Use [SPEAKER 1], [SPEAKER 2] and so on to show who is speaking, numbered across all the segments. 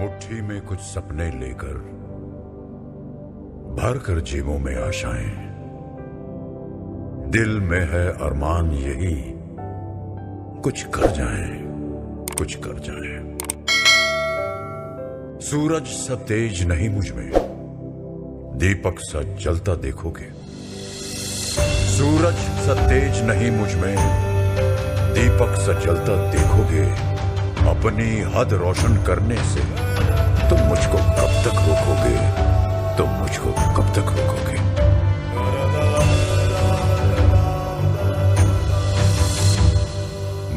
[SPEAKER 1] मुट्ठी में कुछ सपने लेकर भर कर जेबों में आशाएं, दिल में है अरमान यही कुछ कर जाएं, कुछ कर जाएं। सूरज सा तेज नहीं मुझ में, दीपक सा जलता देखोगे। सूरज सा तेज नहीं मुझ में, दीपक सा जलता देखोगे। अपनी हद रोशन करने से तुम मुझको कब तक रोकोगे? तुम मुझको कब तक रोकोगे?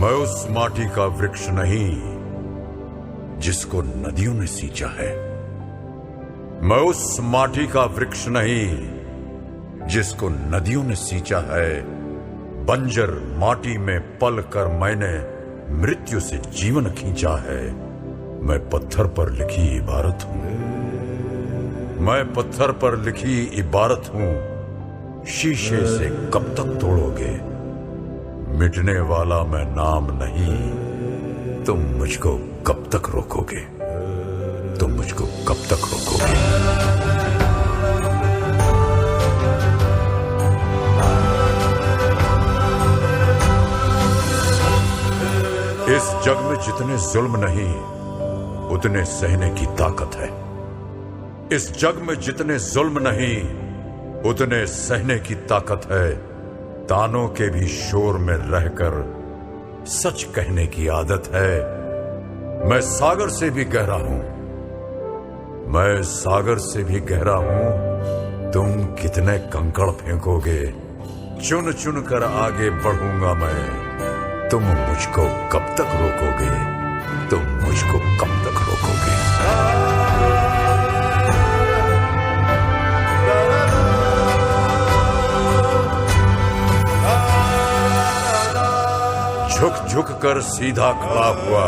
[SPEAKER 1] मैं उस माटी का वृक्ष नहीं जिसको नदियों ने सींचा है। मैं उस माटी का वृक्ष नहीं जिसको नदियों ने सींचा है। बंजर माटी में पल कर मैंने मृत्यु से जीवन खींचा है। मैं पत्थर पर लिखी इबारत हूं, मैं पत्थर पर लिखी इबारत हूं। शीशे से कब तक तोड़ोगे? मिटने वाला मैं नाम नहीं। तुम मुझको कब तक रोकोगे? तुम मुझको कब तक रोकोगे? इस जग में जितने जुल्म नहीं उतने सहने की ताकत है। इस जग में जितने जुल्म नहीं उतने सहने की ताकत है। तानों के भी शोर में रहकर सच कहने की आदत है। मैं सागर से भी गहरा हूं, मैं सागर से भी गहरा हूं। तुम कितने कंकड़ फेंकोगे? चुन चुन कर आगे बढ़ूंगा मैं। तुम मुझको कब तक रोकोगे? तुम मुझको कब तक रोकोगे? झुक झुक कर सीधा खड़ा हुआ,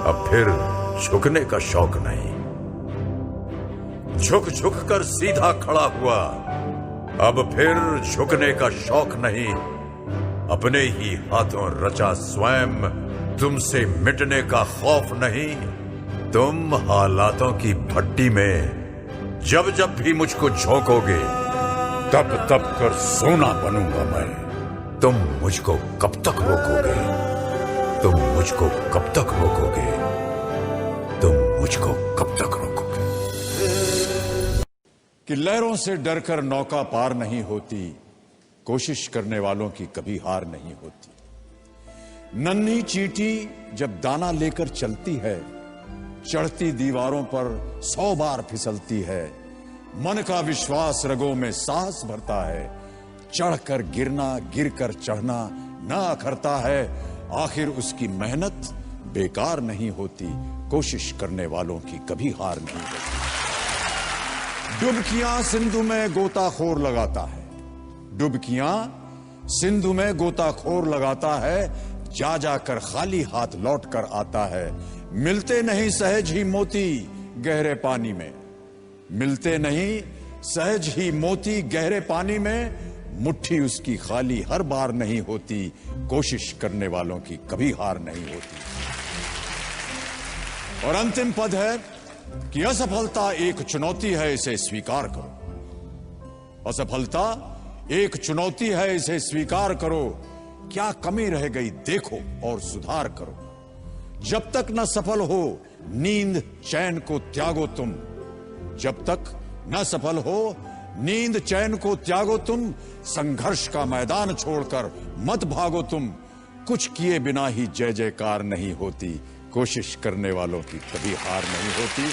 [SPEAKER 1] अब फिर झुकने का शौक नहीं। झुक झुक कर सीधा खड़ा हुआ, अब फिर झुकने का शौक नहीं। अपने ही हाथों रचा स्वयं, तुमसे मिटने का खौफ नहीं। तुम हालातों की भट्टी में जब जब भी मुझको झोंकोगे, तब तब कर सोना बनूंगा मैं। तुम मुझको कब तक रोकोगे? तुम मुझको कब तक रोकोगे? तुम मुझको कब तक रोकोगे?
[SPEAKER 2] कि लहरों से डरकर नौका पार नहीं होती, कोशिश करने वालों की कभी हार नहीं होती। नन्ही चींटी जब दाना लेकर चलती है, चढ़ती दीवारों पर 100 बार फिसलती है। मन का विश्वास रगों में साहस भरता है। चढ़कर गिरना, गिरकर चढ़ना ना अखरता है। आखिर उसकी मेहनत बेकार नहीं होती, कोशिश करने वालों की कभी हार नहीं होती। डुबकियां सिंधु में गोताखोर लगाता है, डुबकियां सिंधु में गोताखोर लगाता है। जा जाकर खाली हाथ लौट कर आता है। मिलते नहीं सहज ही मोती गहरे पानी में, मिलते नहीं सहज ही मोती गहरे पानी में। मुट्ठी उसकी खाली हर बार नहीं होती, कोशिश करने वालों की कभी हार नहीं होती। और अंतिम पद है कि असफलता एक चुनौती है, इसे स्वीकार करो। असफलता एक चुनौती है, इसे स्वीकार करो। क्या कमी रह गई देखो और सुधार करो। जब तक न सफल हो नींद चैन को त्यागो तुम, जब तक न सफल हो नींद चैन को त्यागो तुम। संघर्ष का मैदान छोड़कर मत भागो तुम। कुछ किए बिना ही जय जयकार नहीं होती, कोशिश करने वालों की कभी हार नहीं होती।